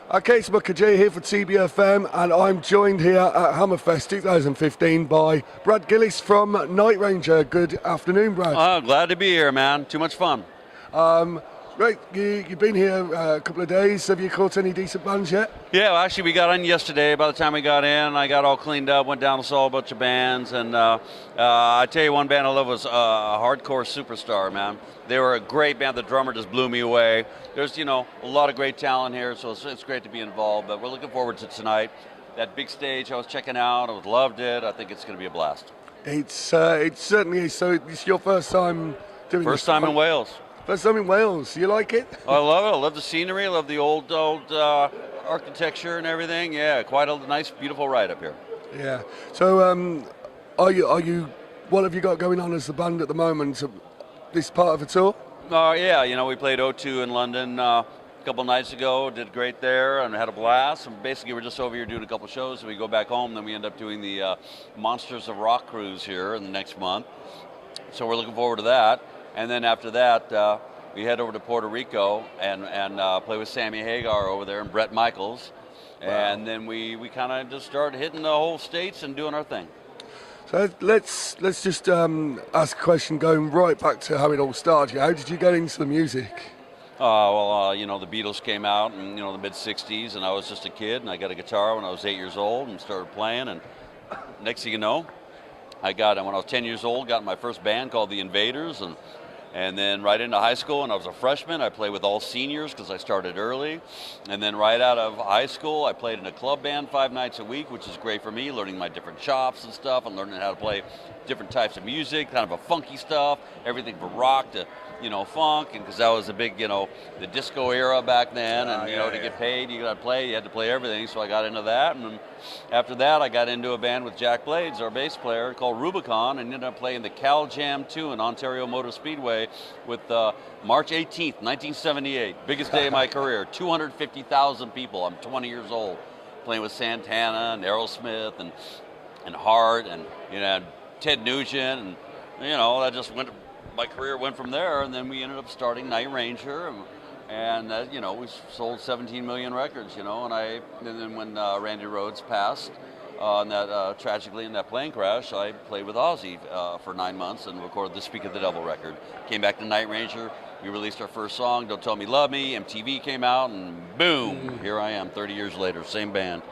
Okay, it's Booker J here for TBFM, and I'm joined here at Hammerfest 2015 by Brad Gillis from Nightranger. Good afternoon, Brad. Glad to be here, man. Too much fun. Great, you've been here a couple of days. Have you caught any decent bands yet? Yeah, well, actually, we got in yesterday. By the time we got in, I got all cleaned up, went down and saw a bunch of bands, and I tell you, one band I love was Hardcore Superstar, man. They were a great band. The drummer just blew me away. There's, a lot of great talent here, so it's great to be involved, but we're looking forward to tonight. That big stage I was checking out, I loved it. I think it's going to be a blast. It certainly is. So it's your first time doing this? First time in Wales. First time in Wales. You like it? I love it. I love the scenery. I love the old architecture and everything. Yeah, quite a nice, beautiful ride up here. Yeah. So, are you? What have you got going on as the band at the moment? This part of the tour? Yeah. We played O2 in London a couple nights ago. Did great there and had a blast. And basically, we're just over here doing a couple shows. So we go back home. Then we end up doing the Monsters of Rock cruise here in the next month. So we're looking forward to that. And then after that, we head over to Puerto Rico and play with Sammy Hagar over there and Bret Michaels. Wow. And then we kind of just start hitting the whole States and doing our thing. So let's just ask a question going right back to how it all started. How did you get into the music? The Beatles came out in, the mid-'60s, and I was just a kid, and I got a guitar when I was 8 years old and started playing, and next thing you know, when I was 10 years old, got in my first band called The Invaders, and then right into high school, and I was a freshman, I played with all seniors because I started early. And then right out of high school, I played in a club band 5 nights a week, which is great for me, learning my different chops and stuff, and learning how to play different types of music, kind of a funky stuff, everything from rock to, funk, and because that was a big, the disco era back then, and, to get paid, you had to play everything, so I got into that, and then after that, I got into a band with Jack Blades, our bass player, called Rubicon, and ended up playing the Cal Jam 2 in Ontario Motor Speedway with March 18th, 1978, biggest day of my career, 250,000 people, I'm 20 years old, playing with Santana and Aerosmith and Hart and, Ted Nugent, and, that just my career went from there, and then we ended up starting Nightranger, and we sold 17 million records, and then when Randy Rhoads passed, tragically in that plane crash, I played with Ozzy for 9 months and recorded the Speak of the Devil record. Came back to Nightranger, we released our first song, Don't Tell Me Love Me, MTV came out, and boom, here I am 30 years later, same band.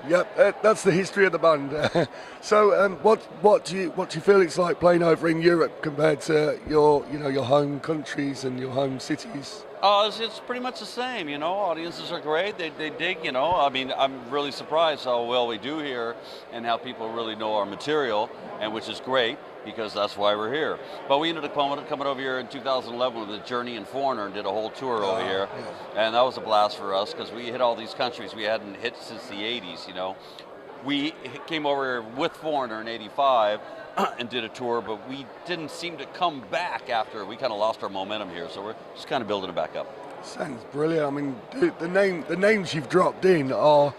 Yep, that's the history of the band. So, what do you feel it's like playing over in Europe compared to your home countries and your home cities? It's pretty much the same, audiences are great, they dig, I'm really surprised how well we do here and how people really know our material, and which is great, because that's why we're here. But we ended up coming over here in 2011 with The Journey and Foreigner and did a whole tour over here, and that was a blast for us, because we hit all these countries we hadn't hit since the 80s, We came over here with Foreigner in 85, and did a tour, but we didn't seem to come back after. We kind of lost our momentum here, so we're just kind of building it back up. Sounds brilliant. I mean, the names you've dropped in are,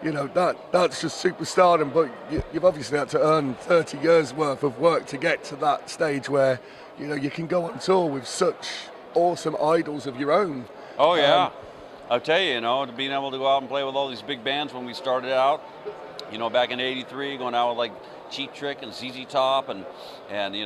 that's just superstardom, but you've obviously had to earn 30 years worth of work to get to that stage where, you can go on tour with such awesome idols of your own. Oh, yeah. I'll tell you, being able to go out and play with all these big bands when we started out, back in '83, going out with like Cheap Trick and ZZ Top and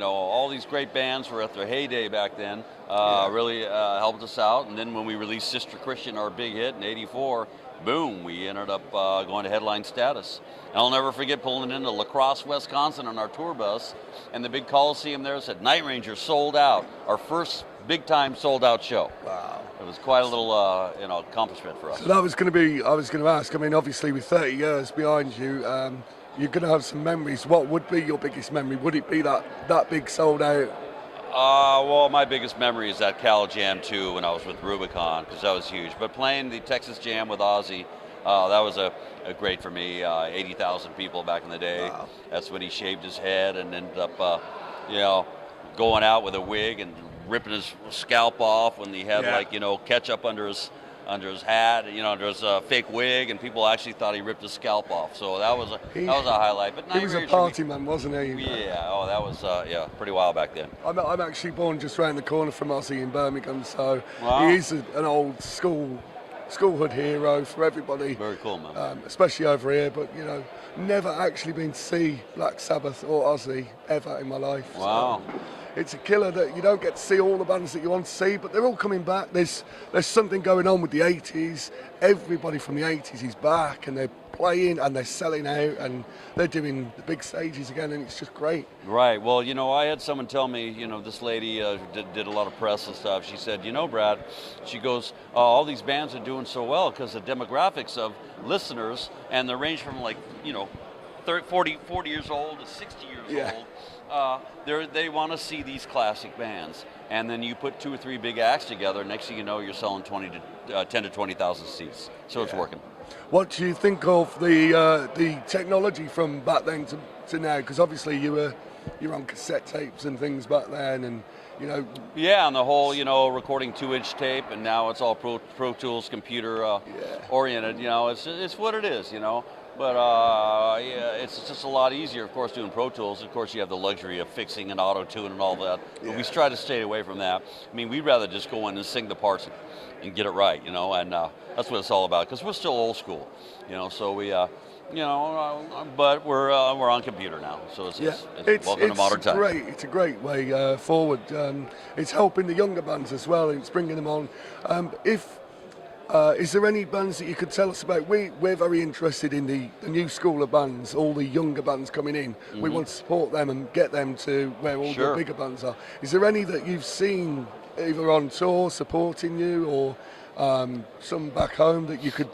all these great bands were at their heyday back then, really helped us out. And then when we released Sister Christian, our big hit in '84, boom, we ended up going to headline status. And I'll never forget pulling into La Crosse, Wisconsin on our tour bus, and the big Coliseum there said, Nightranger sold out, our first big-time sold-out show. Wow. It was quite a little, accomplishment for us. So that was going to be, I was going to ask, obviously with 30 years behind you, you're going to have some memories. What would be your biggest memory? Would it be that big sold out? Well, my biggest memory is that Cal Jam 2 when I was with Rubicon, because that was huge. But playing the Texas Jam with Ozzy, that was a great for me. 80,000 people back in the day. Wow. That's when he shaved his head and ended up, going out with a wig and ripping his scalp off when he had ketchup under his hat, under his fake wig, and people actually thought he ripped his scalp off. So that was a highlight. But he was a party man, wasn't he? Yeah. Oh, that was pretty wild back then. I'm actually born just around the corner from Ozzy in Birmingham, so wow. he is an old school schoolhood hero for everybody. Very cool, man. Especially over here, but you know, never actually been to see Black Sabbath or Ozzy ever in my life. Wow. So it's a killer that you don't get to see all the bands that you want to see, but they're all coming back. There's something going on with the 80s. Everybody from the 80s is back, and they're playing and they're selling out and they're doing the big stages again, and it's just great. Right. Well, you know, I had someone tell me, you know, this lady did a lot of press and stuff. She said, you know, Brad, she goes, all these bands are doing so well because the demographics of listeners, and they range from like, you know, 40 years old to 60 years old. They want to see these classic bands, and then you put 2 or 3 big acts together. Next thing you know, you're selling 10 to 20,000 seats. So it's working. What do you think of the technology from back then to now? Because obviously you're on cassette tapes and things back then, and you know. Yeah, and the whole, you know, recording 2-inch tape, and now it's all Pro Tools computer oriented. You know, it's what it is. You know. But it's just a lot easier, of course, doing Pro Tools. Of course, you have the luxury of fixing and auto-tune and all that. But we try to stay away from that. I mean, we'd rather just go in and sing the parts and get it right, you know, and that's what it's all about. Because we're still old school, you know, so we, you know, but we're on computer now. So it's welcome to modern times. It's a great way forward. It's helping the younger bands as well, and it's bringing them on. Is there any bands that you could tell us about? We're very interested in the new school of bands, all the younger bands coming in. We want to support them and get them to where all the bigger bands are. Is there any that you've seen either on tour supporting you, or some back home that you could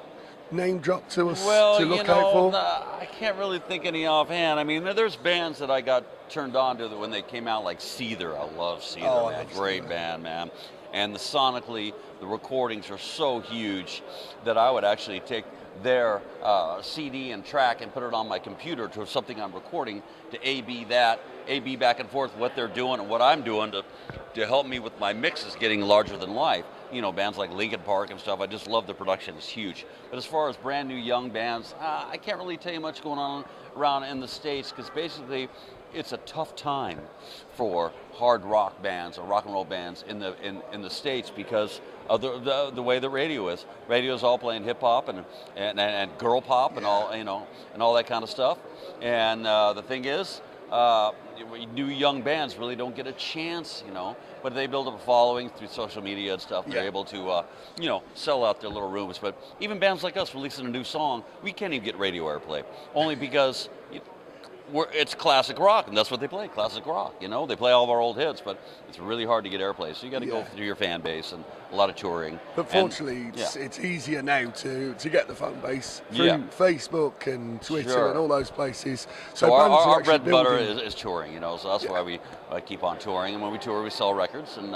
name drop to us to look out for? I can't really think any offhand. I mean, there's bands that I got turned on to when they came out, like Seether. I love Seether, man. Great band, man. And sonically, the recordings are so huge that I would actually take their CD and track and put it on my computer to something I'm recording to A/B back and forth what they're doing and what I'm doing to help me with my mixes getting larger than life. You know, bands like Linkin Park and stuff, I just love the production. It's huge. But as far as brand new young bands, I can't really tell you much going on around in the States, because basically it's a tough time for hard rock bands or rock and roll bands in the States because of the way the radio is. Radio's all playing hip hop and girl pop and all, you know, and all that kind of stuff. And the thing is, new young bands really don't get a chance, you know, but they build up a following through social media and stuff. They're able to, you know, sell out their little rooms. But even bands like us releasing a new song, we can't even get radio airplay, only because it's classic rock, and that's what they play, classic rock. You know, they play all of our old hits, but it's really hard to get airplay. So you got to go through your fan base and a lot of touring. But fortunately, it's easier now to get the fan base through Facebook and Twitter and all those places. So our bread and butter is touring. You know, so that's why we keep on touring. And when we tour, we sell records and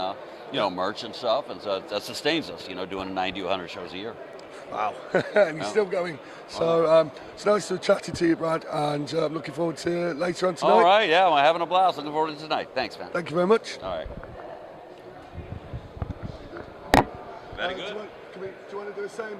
you know, merch and stuff, and so that sustains us. You know, doing 90 to 100 shows a year. Wow, and you're still going. So it's nice to chat to you, Brad, and I'm looking forward to later on tonight. All right, yeah, I'm having a blast. Looking forward to tonight. Thanks, man. Thank you very much. All right. Very good. Do you want to do the same?